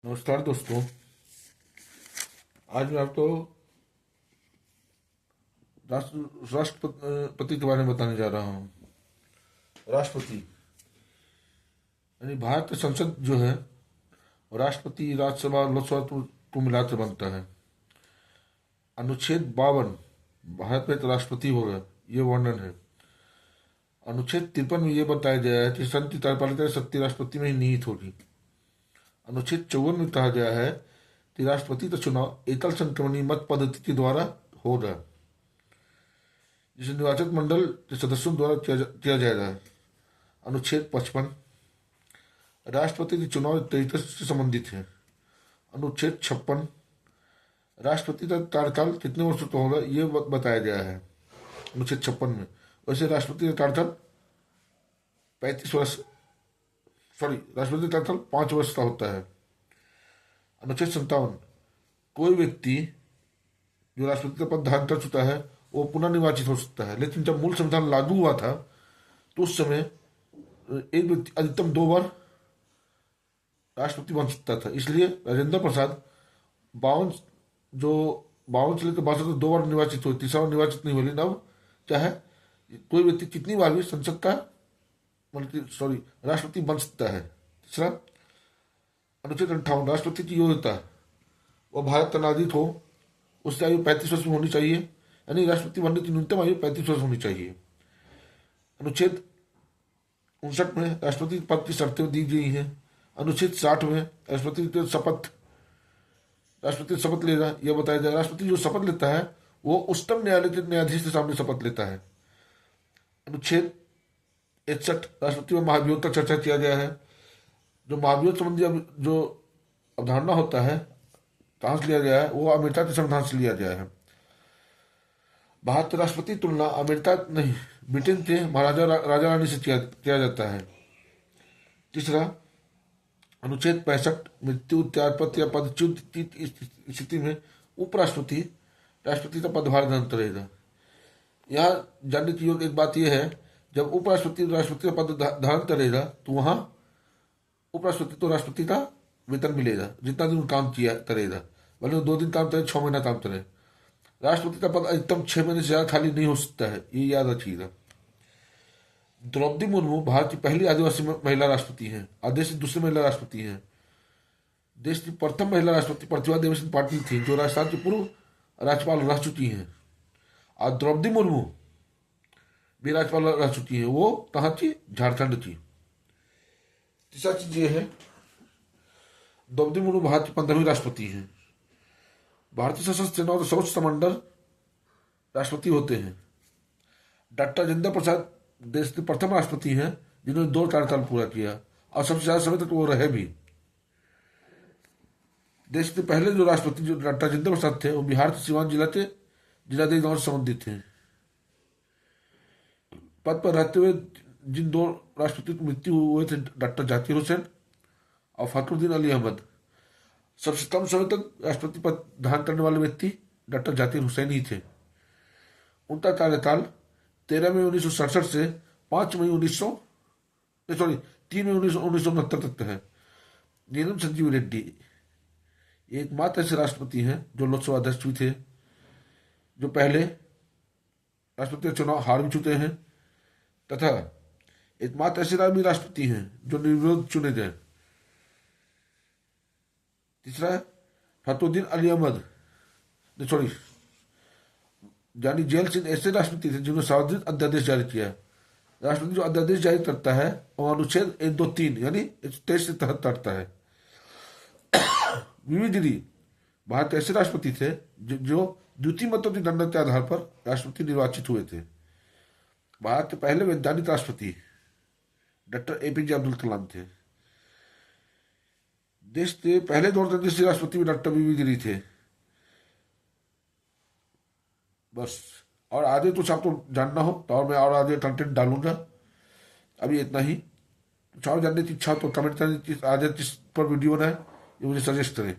नमस्कार दोस्तों। आज मैं आपको राष्ट्रपति के बारे में बताने जा रहा हूँ। राष्ट्रपति यानी भारत की संसद जो है, राष्ट्रपति राज्यसभा लोकसभा को मिलाकर बनता है। अनुच्छेद 52 भारत में तो राष्ट्रपति होगा, ये वर्णन है। अनुच्छेद 53 में ये बताया गया है कि संघ की कार्यपालिका की शक्ति राष्ट्रपति में ही निहित होगी। अनुच्छेद 54 में कहा गया है कि राष्ट्रपति का चुनाव एकल संक्रमणीय मत पद्धति के द्वारा होगा, जिसे निर्वाचित मंडल के सदस्यों द्वारा किया जाएगा। अनुच्छेद 55 राष्ट्रपति के चुनाव तरीके से संबंधित है। अनुच्छेद 56 राष्ट्रपति का कार्यकाल कितने वर्षों का होगा, ये बताया गया है अनुच्छेद 56 में। वैसे राष्ट्रपति का कार्यकाल 35 वर्ष राष्ट्रपति का कार्यकाल 5 वर्ष का होता है। अनुच्छेद 57 कोई व्यक्ति जो राष्ट्रपति का पद धारण कर चुका है वो पुनः निर्वाचित हो सकता है, लेकिन जब मूल संविधान लागू हुआ था तो उस समय एक व्यक्ति अधिकतम 2 बार राष्ट्रपति बन सकता था। इसलिए राजेंद्र प्रसाद 52 से लेकर 62 तक 2 बार निर्वाचित हुए, तीसरा बार निर्वाचित नहीं हुए। लेकिन अब चाहे कोई व्यक्ति कितनी बार भी संसद का राष्ट्रपति बन सकता है। तीसरा अनुच्छेद 58 राष्ट्रपति की योग्यता वह भारत का नागरिक हो, उसकी आयु 35 वर्ष में होनी चाहिए, यानी राष्ट्रपति बनने की न्यूनतम आयु 35 वर्ष होनी चाहिए। अनुच्छेद 59 में राष्ट्रपति पद की शर्तें दी गई हैं। अनुच्छेद 60 में राष्ट्रपति शपथ लेगा, यह बताया जाए। राष्ट्रपति जो शपथ लेता है वो उच्चतम न्यायालय के न्यायाधीश के सामने शपथ लेता है। अनुच्छेद 61 राष्ट्रपति में महाभियोग का चर्चा किया गया है। जो महाभियोग संबंधी जो अवधारणा होता है कहाँ से लिया गया है, वो अमेरिका के संविधान से लिया गया है। भारत के राष्ट्रपति तुलना अमेरिका नहीं ब्रिटेन के महाराजा राजा रानी से किया जाता है। तीसरा अनुच्छेद 65 मृत्यु, त्यागपत्र या पदच्युत की स्थिति में उपराष्ट्रपति राष्ट्रपति का पदभार ग्रहण करेगा। यहाँ जानने की योग्य एक बात यह है, जब उपराष्ट्रपति राष्ट्रपति का पद धारण करेगा तो वहाँ उपराष्ट्रपति तो राष्ट्रपति का वेतन मिलेगा जितना दिन काम किया करेगा, भले 2 दिन काम करे 6 महीना काम करे। राष्ट्रपति का पद अधिकतम 6 महीने से ज्यादा खाली नहीं हो सकता है, ये याद रखिएगा। द्रौपदी मुर्मू भारत की पहली आदिवासी महिला राष्ट्रपति हैं और देश की दूसरी महिला राष्ट्रपति हैं। देश की प्रथम महिला राष्ट्रपति प्रतिभा देवी पाटिल थी, जो राजस्थान की पूर्व राज्यपाल रह चुकी हैं। और द्रौपदी मुर्मू भी राज्यपाल रह चुकी है, वो कहाँ की, झारखंड की। तीसरा चीज ये है, द्रौपदी मुर्मू भारत की 15वीं राष्ट्रपति हैं। भारतीय सशस्त्र सेना और सर्वोच्च कमांडर राष्ट्रपति होते हैं। डॉक्टर राजेंद्र प्रसाद देश के प्रथम राष्ट्रपति हैं जिन्होंने 2 कार्यकाल पूरा किया और सबसे ज्यादा समय तक वो रहे भी। देश के पहले जो राष्ट्रपति जो डॉक्टर राजेंद्र प्रसाद थे वो बिहार के सिवान जिला के जिलादेवी गांव से संबंधित थे। पद पर रहते हुए जिन 2 राष्ट्रपति की मृत्यु हुए थे, डॉक्टर जाकिर हुसैन और फखरुद्दीन अली अहमद। सबसे कम समय तक राष्ट्रपति पद धारण करने वाले व्यक्ति डॉक्टर जाकिर हुसैन ही थे। उनका कार्यकाल 13 मई 1967 से 3 मई 1969 तक है। नीलम संजीव रेड्डी एकमात्र ऐसे राष्ट्रपति हैं जो लोकसभा अध्यक्ष भी थे, जो पहले राष्ट्रपति का चुनाव हार भी चुके हैं, तथा एकमात्र ऐसे भी राष्ट्रपति हैं जो निर्विरोध चुने गए। तीसरा फखरुद्दीन अली अहमद यानी जेल सिंह ऐसे राष्ट्रपति थे जिन्होंने सार्वजनिक अध्यादेश जारी किया। राष्ट्रपति जो अध्यादेश जारी करता है वो अनुच्छेद 123 यानी 23 के तहत करता है। वीवी गिरी भारत के ऐसे राष्ट्रपति थे जो द्वितीय मतों की गणना के आधार पर राष्ट्रपति निर्वाचित हुए थे। भारत के पहले वैज्ञानिक राष्ट्रपति डॉक्टर एपीजे अब्दुल कलाम थे। देश के पहले गणतंत्र राष्ट्रपति भी डॉक्टर वीवी गिरी थे। बस, और आगे कुछ आपको जानना हो तो और मैं और आगे कंटेंट डालूंगा। अभी इतना ही। कुछ और जानने की इच्छा तो कमेंट करें, आगे किस पर वीडियो बनाए ये मुझे सजेस्ट करें।